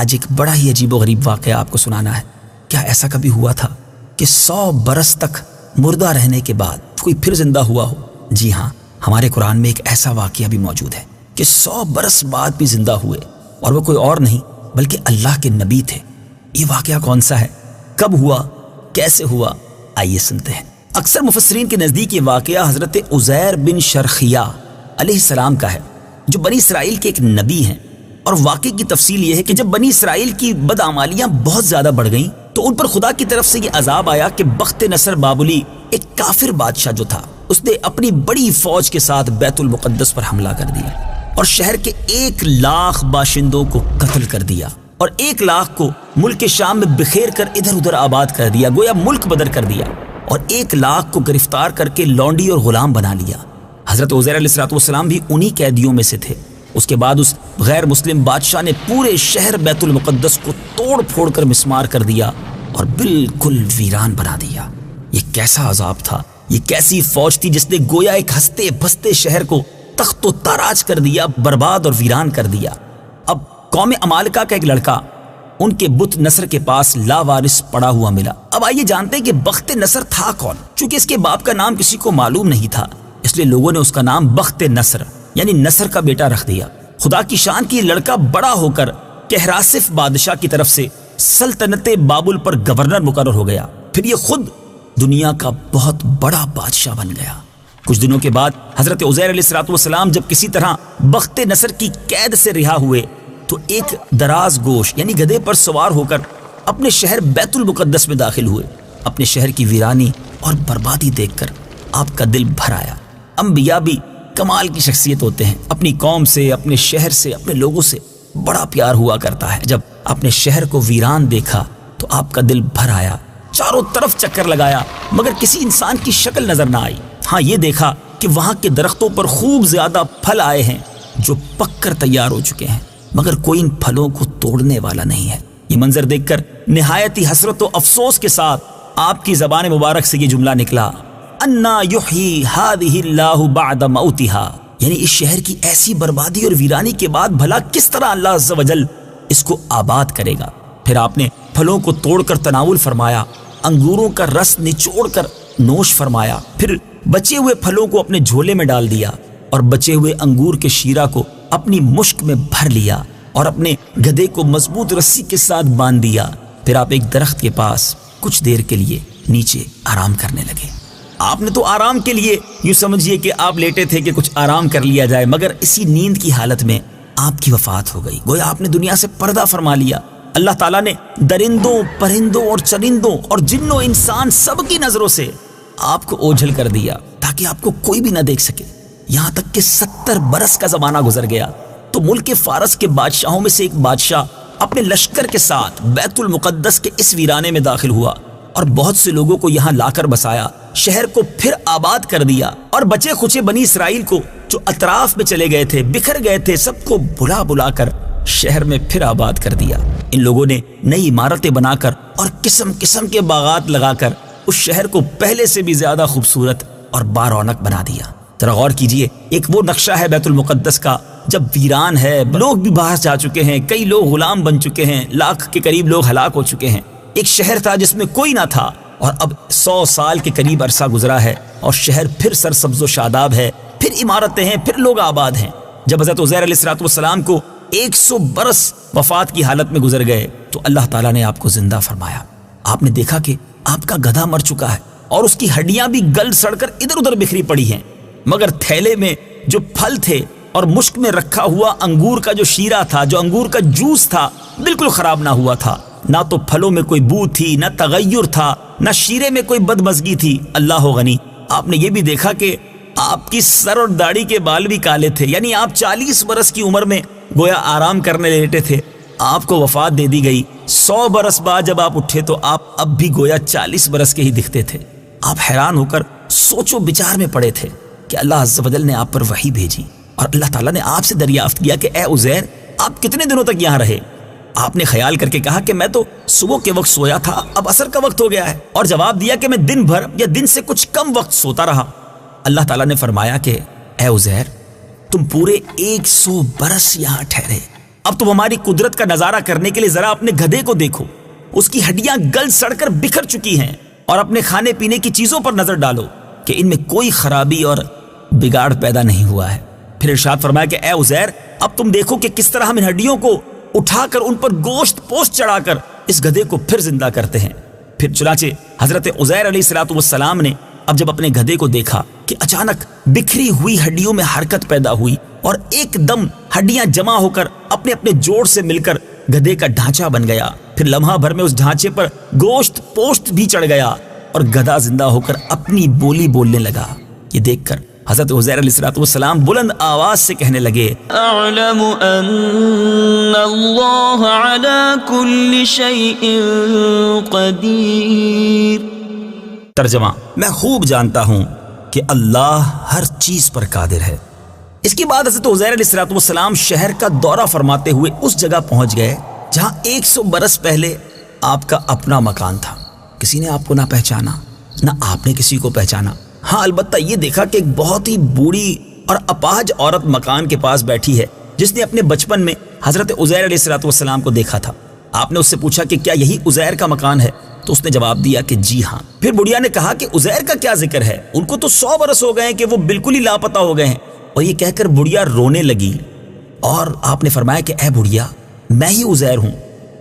آج ایک بڑا ہی عجیب و غریب واقعہ آپ کو سنانا ہے۔ کیا ایسا کبھی ہوا تھا کہ 100 برس تک مردہ رہنے کے بعد کوئی پھر زندہ ہوا ہو؟ جی ہاں، ہمارے قرآن میں ایک ایسا واقعہ بھی موجود ہے کہ 100 برس بعد بھی زندہ ہوئے، اور وہ کوئی اور نہیں بلکہ اللہ کے نبی تھے۔ یہ واقعہ کون سا ہے، کب ہوا، کیسے ہوا، آئیے سنتے ہیں۔ اکثر مفسرین کے نزدیک یہ واقعہ حضرت عزیر بن شرخیہ علیہ السلام کا ہے، جو بنی اسرائیل کے ایک نبی ہیں۔ اور واقعے کی تفصیل یہ ہے کہ جب بنی اسرائیل کی بدعمالیاں بہت زیادہ بڑھ گئیں تو ان پر خدا کی طرف سے یہ عذاب آیا کہ بخت نصر بابلی، ایک کافر بادشاہ جو تھا، اس نے اپنی بڑی فوج کے ساتھ بیت المقدس پر حملہ کر دیا اور شہر کے 1,00,000 باشندوں کو قتل کر دیا، اور 1,00,000 کو ملک شام میں بکھیر کر ادھر ادھر آباد کر دیا، گویا ملک بدر کر دیا، اور 1,00,000 کو گرفتار کر کے لونڈی اور غلام بنا لیا۔ حضرت عزیر علیہ السلام بھی انہی قیدیوں میں سے تھے۔ اس کے بعد اس غیر مسلم بادشاہ نے پورے شہر بیت المقدس کو توڑ پھوڑ کر مسمار کر دیا اور بالکل ویران بنا دیا۔ یہ کیسا عذاب تھا، یہ کیسی فوج تھی جس نے گویا ایک ہنستے بستے شہر کو تخت و تاراج کر دیا، برباد اور ویران کر دیا۔ اب قوم عمالقہ کا ایک لڑکا ان کے بت نصر کے پاس لاوارث پڑا ہوا ملا۔ اب آئیے جانتے ہیں کہ بخت نصر تھا کون۔ چونکہ اس کے باپ کا نام کسی کو معلوم نہیں تھا، اس لیے لوگوں نے اس کا نام بخت نصر یعنی نصر کا بیٹا رکھ دیا۔ خدا کی شان کی لڑکا بڑا ہو کر کہراسف بادشاہ کی طرف سے سلطنت بابل پر گورنر مقرر ہو گیا، پھر یہ خود دنیا کا بہت بڑا بادشاہ بن گیا۔ کچھ دنوں کے بعد حضرت عزیر علیہ السلام جب کسی طرح بخت نصر کی قید سے رہا ہوئے تو ایک دراز گوش یعنی گدھے پر سوار ہو کر اپنے شہر بیت المقدس میں داخل ہوئے۔ اپنے شہر کی ویرانی اور بربادی دیکھ کر آپ کا دل بھر آیا۔ انبیاء بھی کمال کی شخصیت ہوتے ہیں، اپنی قوم سے، اپنے شہر سے، اپنے لوگوں سے بڑا پیار ہوا کرتا ہے۔ جب اپنے شہر کو ویران دیکھا تو آپ کا دل بھر آیا، چاروں طرف چکر لگایا مگر کسی انسان کی شکل نظر نہ آئی۔ ہاں یہ دیکھا کہ وہاں کے درختوں پر خوب زیادہ پھل آئے ہیں جو پک کر تیار ہو چکے ہیں، مگر کوئی ان پھلوں کو توڑنے والا نہیں ہے۔ یہ منظر دیکھ کر نہایت ہی حسرت و افسوس کے ساتھ آپ کی زبان مبارک سے یہ جملہ نکلا، انا یحیی ہذہ اللہ بعد موتہا، یعنی اس شہر کی ایسی بربادی اور ویرانی کے بعد بھلا کس طرح اللہ عز و جل اس کو آباد کرے گا۔ پھر آپ نے پھلوں کو توڑ کر تناول فرمایا، انگوروں کا رس نچوڑ کر نوش فرمایا، پھر بچے ہوئے پھلوں کو اپنے جھولے میں ڈال دیا اور بچے ہوئے انگور کے شیرہ کو اپنی مشک میں بھر لیا اور اپنے گدھے کو مضبوط رسی کے ساتھ باندھ دیا۔ پھر آپ ایک درخت کے پاس کچھ دیر کے لیے نیچے آرام کرنے لگے۔ آپ نے تو آرام کے لیے یوں سمجھیے کہ آپ لیٹے تھے کہ کچھ آرام کر لیا جائے، مگر اسی نیند کی حالت میں آپ کی وفات ہو گئی، گویا آپ نے دنیا سے پردہ فرما لیا۔ اللہ تعالیٰ نے درندوں، پرندوں اور چرندوں اور جنوں انسان سب کی نظروں سے آپ کو اوجھل کر دیا تاکہ آپ کو کوئی بھی نہ دیکھ سکے۔ یہاں تک کہ 70 برس کا زمانہ گزر گیا تو ملک فارس کے بادشاہوں میں سے ایک بادشاہ اپنے لشکر کے ساتھ بیت المقدس کے اس ویرانے میں داخل ہوا اور بہت سے لوگوں کو یہاں لا کر بسایا، شہر کو پھر آباد کر دیا، اور بچے کھچے بنی اسرائیل کو جو اطراف میں چلے گئے تھے، بکھر گئے تھے، سب کو بلا بلا کر شہر میں پھر آباد کر دیا۔ ان لوگوں نے نئی عمارتیں بنا کر اور قسم قسم کے باغات لگا کر اس شہر کو پہلے سے بھی زیادہ خوبصورت اور بارونق بنا دیا۔ ذرا غور کیجئے، ایک وہ نقشہ ہے بیت المقدس کا جب ویران ہے، لوگ بھی باہر جا چکے ہیں، کئی لوگ غلام بن چکے ہیں، 1,00,000 کے قریب لوگ ہلاک ہو چکے ہیں۔ ایک شہر تھا جس میں کوئی نہ تھا اور اب 100 سال کے قریب عرصہ گزرا ہے اور شہر پھر سرسبز و شاداب ہے، پھر عمارتیں ہیں، پھر لوگ آباد ہیں۔ جب حضرت عزیر علیہ السلام کو 100 برس وفات کی حالت میں گزر گئے تو اللہ تعالیٰ نے آپ کو زندہ فرمایا۔ آپ نے دیکھا کہ آپ کا گدھا مر چکا ہے اور اس کی ہڈیاں بھی گل سڑ کر ادھر ادھر بکھری پڑی ہیں، مگر تھیلے میں جو پھل تھے اور مشک میں رکھا ہوا انگور کا جو شیرہ تھا، جو انگور کا جوس تھا، بالکل خراب نہ ہوا تھا۔ نہ تو پھلوں میں کوئی بو تھی، نہ تغیر تھا، نہ شیرے میں کوئی بدمزگی تھی۔ اللہ غنی۔ آپ نے یہ بھی دیکھا کہ آپ کی سر اور داڑھی کے بال بھی کالے تھے، یعنی آپ 40 برس کی عمر میں گویا آرام کرنے لیٹے تھے، آپ کو وفات دے دی گئی۔ 100 برس بعد جب آپ اٹھے تو آپ اب بھی گویا 40 برس کے ہی دکھتے تھے۔ آپ حیران ہو کر سوچ و بچار میں پڑے تھے کہ اللہ عز و جل نے آپ پر وحی بھیجی اور اللہ تعالیٰ نے آپ سے دریافت کیا کہ اے عزیر، آپ کتنے دنوں تک یہاں رہے؟ آپ نے خیال کر کے کہا کہ میں تو صبح کے وقت سویا تھا، اب عصر کا وقت ہو گیا ہے، اور جواب دیا کہ میں دن بھر یا دن سے کچھ کم وقت سوتا رہا۔ اللہ تعالیٰ نے فرمایا کہ اے عزیر، تم پورے 100 برس یہاں ٹھہرے، اب تم ہماری قدرت کا نظارہ کرنے کے لیے ذرا اپنے گدھے کو دیکھو، اس کی ہڈیاں گل سڑ کر بکھر چکی ہیں، اور اپنے کھانے پینے کی چیزوں پر نظر ڈالو کہ ان میں کوئی خرابی اور بگاڑ پیدا نہیں ہوا ہے۔ پھر ارشاد فرمایا کہ اے عزیر، اب تم دیکھو کہ کس طرح ہم ان ہڈیوں کو اٹھا کر ان پر گوشت پوست چڑھا کر اس گدھے کو پھر زندہ کرتے ہیں۔ پھر چنانچہ حضرت عزیر علیہ السلام نے اب جب اپنے گدھے کو دیکھا کہ اچانک بکھری ہوئی ہڈیوں میں حرکت پیدا ہوئی اور ایک دم ہڈیاں جمع ہو کر اپنے اپنے جوڑ سے مل کر گدھے کا ڈھانچہ بن گیا، پھر لمحہ بھر میں اس ڈھانچے پر گوشت پوست بھی چڑھ گیا اور گدھا زندہ ہو کر اپنی بولی بولنے لگا۔ یہ دیکھ کر حضرت عزیر علیہ السلام بلند آواز سے کہنے لگے، اعلم ان اللہ علی کل شیء قدیر۔ ترجمہ، میں خوب جانتا ہوں کہ اللہ ہر چیز پر قادر ہے۔ اس کے بعد حضرت عزیر علیہ السلام شہر کا دورہ فرماتے ہوئے اس جگہ پہنچ گئے جہاں 100 برس پہلے آپ کا اپنا مکان تھا۔ کسی نے آپ کو نہ پہچانا، نہ آپ نے کسی کو پہچانا۔ ہاں، البتہ یہ دیکھا کہ ایک بہت ہی بوڑھی اور اپاہج عورت مکان کے پاس بیٹھی ہے جس نے اپنے بچپن میں حضرت عزیر علیہ السلام کو دیکھا تھا۔ آپ نے اس سے پوچھا کہ کیا یہی عزیر کا مکان ہے؟ تو اس نے جواب دیا کہ جی ہاں۔ پھر بڑھیا نے کہا کہ عزیر کا کیا ذکر ہے، ان کو تو 100 برس ہو گئے ہیں کہ وہ بالکل ہی لاپتہ ہو گئے ہیں۔ اور یہ کہہ کر بڑھیا رونے لگی، اور آپ نے فرمایا کہ اے بڑھیا، میں ہی عزیر ہوں۔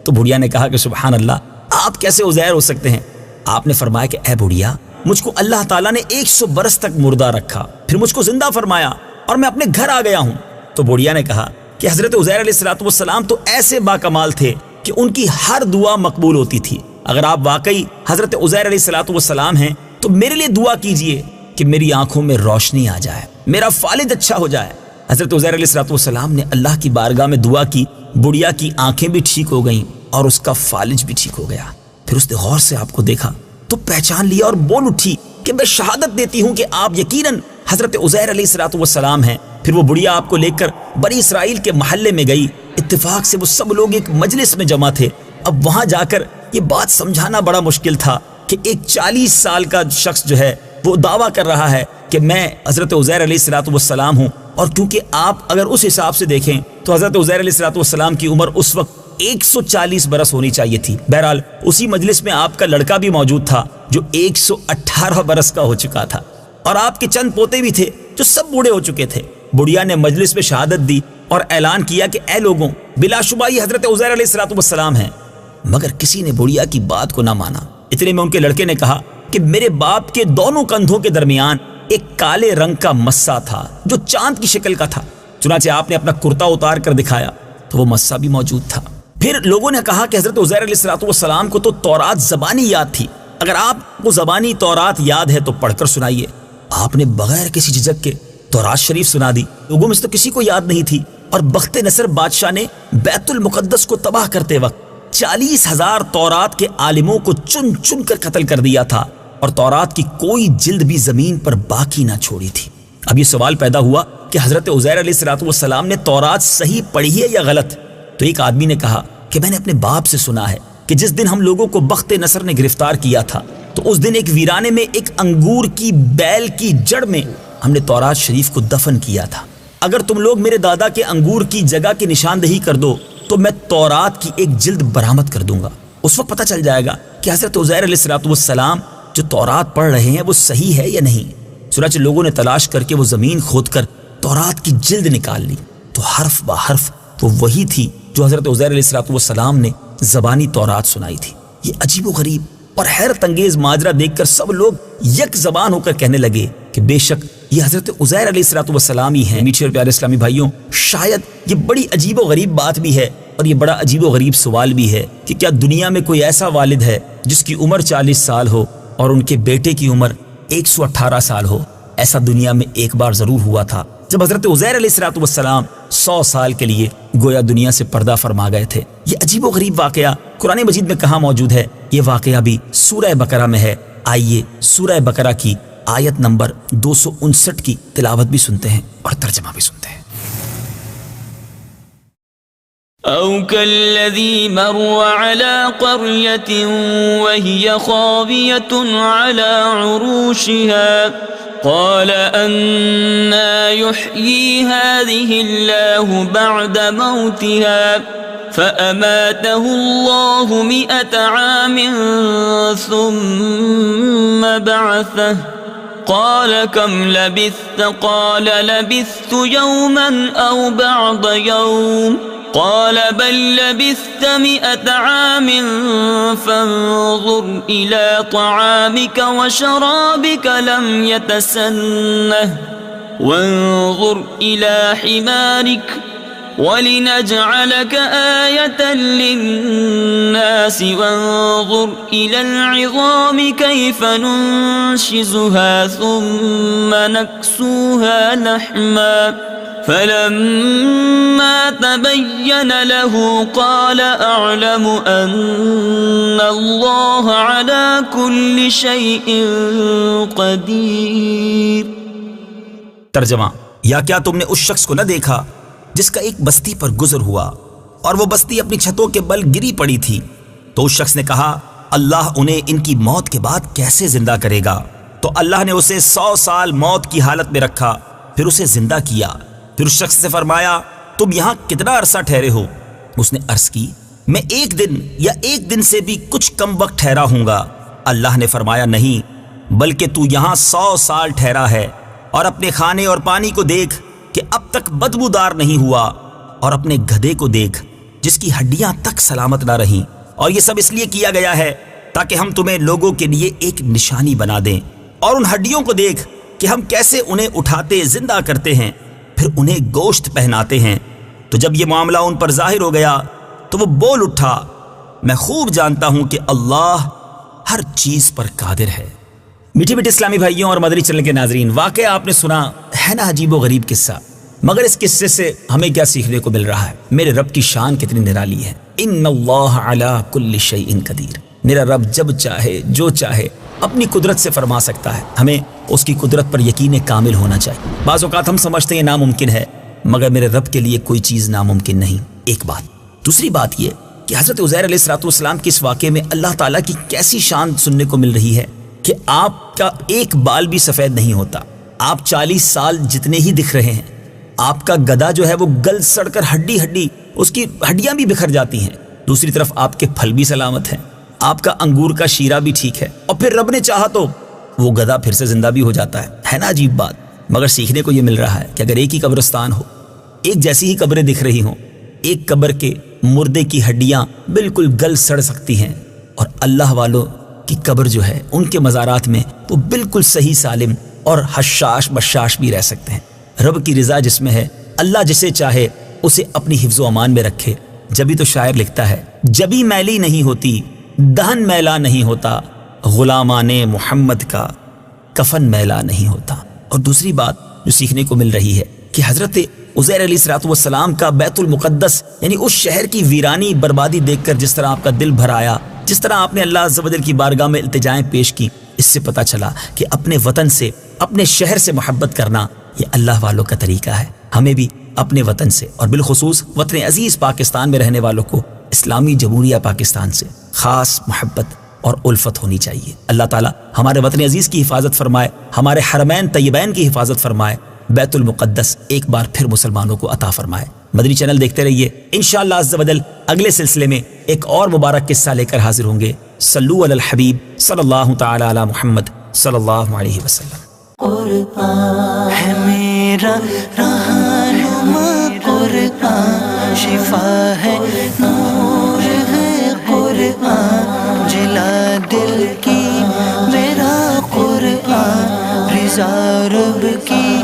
تو بڑھیا نے کہا کہ سبحان اللہ، آپ کیسے عزیر ہو سکتے ہیں؟ آپ نے فرمایا کہ اے بڑھیا، مجھ کو اللہ تعالیٰ نے 100 برس تک مردہ رکھا، پھر مجھ کو زندہ فرمایا اور میں اپنے گھر آ گیا ہوں۔ تو بڑھیا نے کہا کہ حضرت عزیر علیہ السلام تو ایسے باکمال تھے کہ ان کی ہر دعا مقبول ہوتی تھی۔ اگر آپ واقعی حضرت عزیر علیہ السلام ہیں تو میرے لیے دعا کیجئے کہ میری آنکھوں میں روشنی آ جائے، میرا فالج اچھا ہو جائے۔ حضرت عزیر علیہ السلام نے اللہ کی بارگاہ میں دعا کی، بڑھیا کی آنکھیں بھی ٹھیک ہو گئیں اور اس کا فالج بھی ٹھیک ہو گیا۔ پھر اس نے غور سے آپ کو دیکھا تو پہچان لیا اور بول اٹھی کہ میں شہادت دیتی ہوں کہ آپ یقیناً حضرت عزیر علیہ السلام ہیں۔ پھر وہ بڑھیا آپ کو لے کر بنی اسرائیل کے محلے میں گئی۔ اتفاق سے وہ سب لوگ ایک مجلس میں جمع تھے۔ اب وہاں جا کر یہ بات سمجھانا بڑا مشکل تھا کہ ایک 40 سال کا شخص جو ہے وہ دعویٰ کر رہا ہے کہ میں حضرت عزیر علیہ السلام ہوں، اور کیونکہ آپ اگر اس حساب سے دیکھیں تو حضرت عزیر علیہ السلام کی عمر اس وقت 140 برس ہونی چاہیے تھی۔ بہرحال اسی مجلس میں آپ کا لڑکا بھی موجود تھا جو 118 برس کا ہو چکا تھا، اور آپ کے چند پوتے بھی تھے جو سب بوڑھے ہو چکے تھے۔ بڑھیا نے مجلس میں شہادت دی اور اعلان کیا کہ اے لوگوں، بلا شبہ یہ حضرت عزیر علیہ السلام ہیں۔ مگر کسی نے بڑھیا کی بات کو نہ مانا۔ اتنے میں ان کے لڑکے نے کہا کہ میرے باپ کے دونوں کندھوں کے درمیان ایک کالے رنگ کا مسا تھا جو چاند کی شکل کا تھا۔ چنانچہ آپ نے اپنا کرتا اتار کر دکھایا تو وہ مسا بھی موجود تھا۔ پھر لوگوں نے کہا کہ حضرت عزیر علیہ السلام کو تو تورات زبانی یاد تھی، اگر آپ کو زبانی تورات یاد ہے تو پڑھ کر سنائیے۔ آپ نے بغیر کسی جھجک کے تورات شریف سنا دی۔ لوگوں میں سے تو کسی کو یاد نہیں تھی، اور بخت نصر بادشاہ نے بیت المقدس کو تباہ کرتے وقت 40,000 تورات کے عالموں کو چن چن کر قتل کر دیا تھا، اور تورات کی کوئی جلد بھی زمین پر باقی نہ چھوڑی تھی۔ اب یہ سوال پیدا ہوا کہ حضرت عزیر علیہ السلام نے تورات صحیح پڑھی ہے یا غلط؟ تو ایک آدمی نے کہا کہ میں نے اپنے باپ سے سنا ہے کہ جس دن ہم لوگوں کو بخت نصر نے گرفتار کیا تھا تو اس دن ایک ویرانے میں ایک انگور کی بیل کی جڑ میں ہم نے تورات شریف کو دفن کیا تھا۔ اگر تم لوگ میرے دادا کے انگور کی جگہ کی نشاندہی کر دو تو میں تورات کی ایک جلد برآمد کر دوں گا۔ اس وقت پتہ چل جائے گا کہ حضرت عزیر علیہ السلام جو تورات پڑھ رہے ہیں وہ صحیح ہے یا نہیں۔ چنانچہ لوگوں نے تلاش کر کے وہ زمین کھود کر تورات کی جلد نکال لی تو حرف با حرف تو وہی تھی جو حضرت عزیر علیہ السلام نے زبانی تورات سنائی تھی۔ یہ عجیب و غریب اور حیرت انگیز ماجرا دیکھ کر سب لوگ یک زبان ہو کر کہنے لگے کہ بے شک یہ حضرت عزیر علیہ السلام ہی ہیں۔ میٹھے اور پیارے اسلامی بھائیوں، شاید یہ بڑی عجیب و غریب بات بھی ہے، اور یہ بڑا عجیب و غریب سوال بھی ہے کہ کیا دنیا میں کوئی ایسا والد ہے جس کی عمر 40 سال ہو اور ان کے بیٹے کی عمر 118 سال ہو؟ ایسا دنیا میں ایک بار ضرور ہوا تھا جب حضرت عزیر علیہ السلام 100 سال کے لیے گویا دنیا سے پردہ فرما گئے تھے۔ یہ عجیب و غریب واقعہ قرآن مجید میں کہاں موجود ہے؟ یہ واقعہ بھی سورہ بقرہ میں ہے۔ آئیے سورہ بقرہ کی آیت نمبر 259 کی تلاوت بھی سنتے ہیں اور ترجمہ بھی سنتے ہیں۔ أو كالذي مر على قرية وهي خاوية على عروشها قال أنى يحيي هذه الله بعد موتها فأماته الله 100 عام ثم بعثه قال كم لبثت قال لبثت يوما أو بعض يوم قال بل لبثت 100 عام فانظر إلى طعامك وشرابك لم يتسنه وانظر إلى حمارك ولنجعلك آية للناس وانظر إلى العظام كيف ننشزها ثم نكسوها لحما فلما تبين له قال أعلم أن الله على كل شيء قدير. ترجمہ: یا کیا تم نے اس شخص کو نہ دیکھا جس کا ایک بستی پر گزر ہوا اور وہ بستی اپنی چھتوں کے بل گری پڑی تھی؟ تو اس شخص نے کہا اللہ انہیں ان کی موت کے بعد کیسے زندہ کرے گا؟ تو اللہ نے اسے 100 سال موت کی حالت میں رکھا، پھر اسے زندہ کیا. پھر اس شخص سے فرمایا تم یہاں کتنا عرصہ ٹھہرے ہو؟ اس نے عرض کی میں 1 دن یا 1 دن سے بھی کچھ کم وقت ٹھہرا ہوں گا. اللہ نے فرمایا نہیں بلکہ تو یہاں 100 سال ٹھہرا ہے، اور اپنے کھانے اور پانی کو دیکھ کہ اب تک بدبودار نہیں ہوا، اور اپنے گدھے کو دیکھ جس کی ہڈیاں تک سلامت نہ رہیں، اور یہ سب اس لیے کیا گیا ہے تاکہ ہم تمہیں لوگوں کے لیے ایک نشانی بنا دیں. اور ان ہڈیوں کو دیکھ کہ ہم کیسے انہیں اٹھاتے زندہ کرتے ہیں، پھر انہیں گوشت پہناتے ہیں. تو جب یہ معاملہ ان پر ظاہر ہو گیا تو وہ بول اٹھا میں خوب جانتا ہوں کہ اللہ ہر چیز پر قادر ہے. میٹھے میٹھے اسلامی بھائیوں اور مدنی چینل کے ناظرین، واقعہ آپ نے سنا ہے نا عجیب و غریب قصہ، مگر اس قصے سے ہمیں کیا سیکھنے کو مل رہا ہے؟ میرے رب کی شان کتنی نرالی ہے. ان اللہ علی کل شیء قدیر. میرا رب جب چاہے جو چاہے اپنی قدرت سے فرما سکتا ہے. ہمیں اس کی قدرت پر یقین کامل ہونا چاہیے. بعض اوقات ہم سمجھتے ہیں ناممکن ہے، مگر میرے رب کے لیے کوئی چیز ناممکن نہیں. ایک بات. دوسری بات یہ کہ حضرت عزیر علیہ السلام کے اس واقعے میں اللہ تعالیٰ کی کیسی شان سننے کو مل رہی ہے کہ آپ کا ایک بال بھی سفید نہیں ہوتا، آپ 40 سال جتنے ہی دکھ رہے ہیں. آپ کا گدھا جو ہے وہ گل سڑ کر ہڈی اس کی ہڈیاں بھی بکھر جاتی ہیں. دوسری طرف آپ کے پھل بھی سلامت ہیں، آپ کا انگور کا شیرہ بھی ٹھیک ہے، اور پھر رب نے چاہا تو وہ گدھا پھر سے زندہ بھی ہو جاتا ہے نا عجیب بات. مگر سیکھنے کو یہ مل رہا ہے کہ اگر ایک ہی قبرستان ہو، ایک جیسی ہی قبریں دکھ رہی ہوں، ایک قبر کے مردے کی ہڈیاں بالکل گل سڑ سکتی ہیں، اور اللہ والوں کی قبر جو ہے ان کے مزارات میں وہ بالکل صحیح سالم اور حشاش بشاش بھی رہ سکتے ہیں. رب کی رضا جس میں ہے، اللہ جسے چاہے اسے اپنی حفظ و امان میں رکھے. جبھی تو شاعر لکھتا ہے جبھی میلی نہیں ہوتی دہن میلا نہیں ہوتا، غلامان محمد کا کفن میلا نہیں ہوتا. اور دوسری بات جو سیکھنے کو مل رہی ہے کہ حضرت عزیر علیہ السلام کا بیت المقدس یعنی اس شہر کی ویرانی بربادی دیکھ کر جس طرح آپ کا دل بھر آیا، جس طرح آپ نے اللہ عز و جل کی بارگاہ میں التجائیں پیش کی، اس سے پتہ چلا کہ اپنے وطن سے، اپنے شہر سے محبت کرنا یہ اللہ والوں کا طریقہ ہے. ہمیں بھی اپنے وطن سے اور بالخصوص وطن عزیز پاکستان میں رہنے والوں کو اسلامی جمہوریہ پاکستان سے خاص محبت اور الفت ہونی چاہیے. اللہ تعالیٰ ہمارے وطن عزیز کی حفاظت فرمائے، ہمارے حرمین طیبین کی حفاظت فرمائے، بیت المقدس ایک بار پھر مسلمانوں کو عطا فرمائے. مدنی چینل دیکھتے رہیے. انشاءاللہ عز و جل اگلے سلسلے میں ایک اور مبارک قصہ لے کر حاضر ہوں گے. صلو علی الحبیب صلی اللہ تعالی علی محمد صلی اللہ علیہ وسلم. قرآن ہے میرا رہنما، قرآن شفا ہے، نور ہے قرآن، جلا دل کی میرا قرآن، رضا رب کی